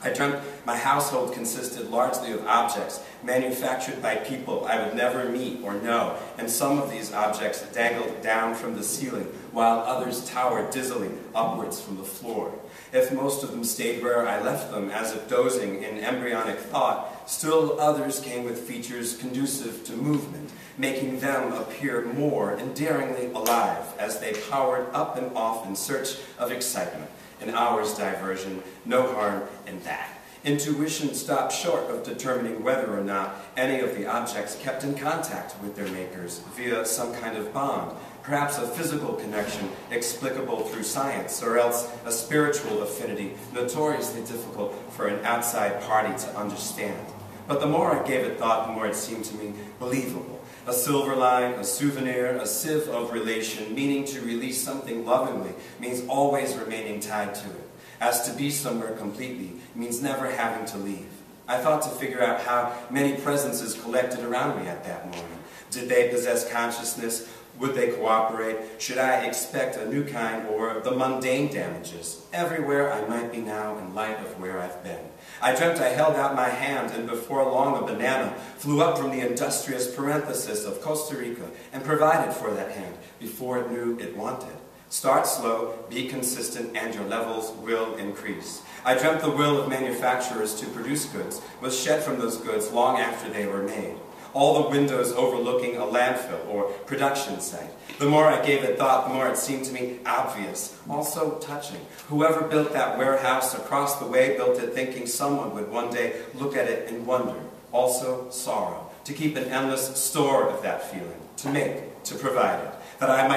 I dreamt my household consisted largely of objects manufactured by people I would never meet or know, and some of these objects dangled down from the ceiling, while others towered dizzily upwards from the floor. If most of them stayed where I left them, as if dozing in embryonic thought, still others came with features conducive to movement, making them appear more endearingly alive as they powered up and off in search of excitement. An hour's diversion, no harm in that. Intuition stopped short of determining whether or not any of the objects kept in contact with their makers via some kind of bond, perhaps a physical connection explicable through science, or else a spiritual affinity notoriously difficult for an outside party to understand. But the more I gave it thought, the more it seemed to me believable. A silver line, a souvenir, a sieve of relation, meaning to release something lovingly, means always remaining tied to it. As to be somewhere completely means never having to leave. I thought to figure out how many presences collected around me at that moment. Did they possess consciousness? Would they cooperate? Should I expect a new kind, or the mundane damages? Everywhere I might be now in light of where I've been. I dreamt I held out my hand, and before long a banana flew up from the industrious parenthesis of Costa Rica and provided for that hand before it knew it wanted. Start slow, be consistent, and your levels will increase. I dreamt the will of manufacturers to produce goods was shed from those goods long after they were made. All the windows overlooking a landfill or production site. The more I gave it thought, the more it seemed to me obvious, also touching. Whoever built that warehouse across the way built it thinking someone would one day look at it and wonder. Also sorrow, to keep an endless store of that feeling, to make, to provide it. That I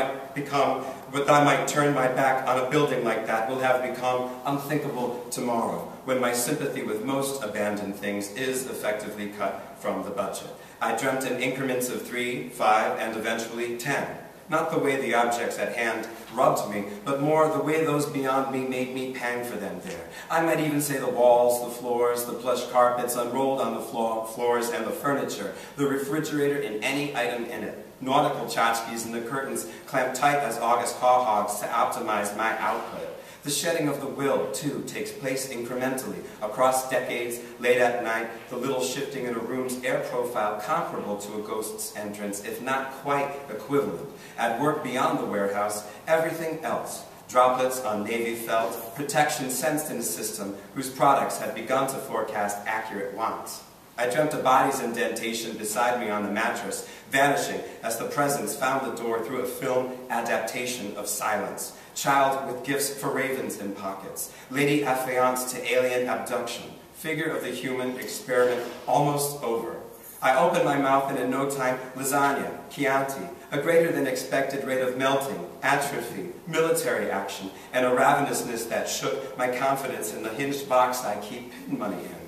might turn my back on a building like that will have become unthinkable tomorrow, when my sympathy with most abandoned things is effectively cut from the budget. I dreamt in increments of 3, 5, and eventually 10. Not the way the objects at hand rubbed me, but more the way those beyond me made me pang for them there. I might even say the walls, the floors, the plush carpets unrolled on the floors and the furniture, the refrigerator and any item in it, nautical tchotchkes and the curtains clamped tight as August caw-hogs to optimize my output. The shedding of the will, too, takes place incrementally, across decades, late at night, the little shifting in a room's air profile comparable to a ghost's entrance, if not quite equivalent. At work beyond the warehouse, everything else. Droplets on navy felt, protection sensed in a system whose products had begun to forecast accurate wants. I dreamt of body's indentation beside me on the mattress, vanishing as the presence found the door through a film adaptation of silence. Child with gifts for ravens in pockets. Lady affianced to alien abduction. Figure of the human experiment almost over. I opened my mouth and in no time, lasagna, Chianti, a greater than expected rate of melting, atrophy, military action, and a ravenousness that shook my confidence in the hinged box I keep pin money in.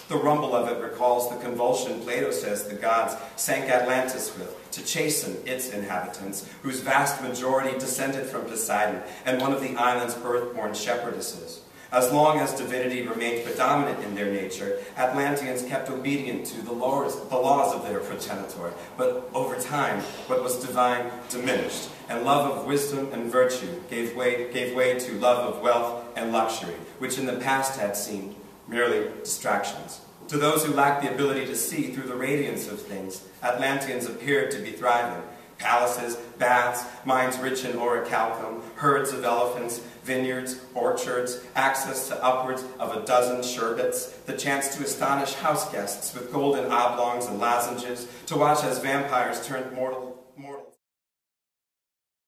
The rumble of it recalls the convulsion Plato says the gods sank Atlantis with to chasten its inhabitants, whose vast majority descended from Poseidon and one of the island's earthborn shepherdesses. As long as divinity remained predominant in their nature, Atlanteans kept obedient to the laws of their progenitor, but over time, what was divine diminished, and love of wisdom and virtue gave way to love of wealth and luxury, which in the past had seemed merely distractions. To those who lacked the ability to see through the radiance of things, Atlanteans appeared to be thriving. Palaces, baths, mines rich in orichalcum, herds of elephants, vineyards, orchards, access to upwards of a dozen sherbets, the chance to astonish house guests with golden oblongs and lozenges, to watch as vampires turned mortal.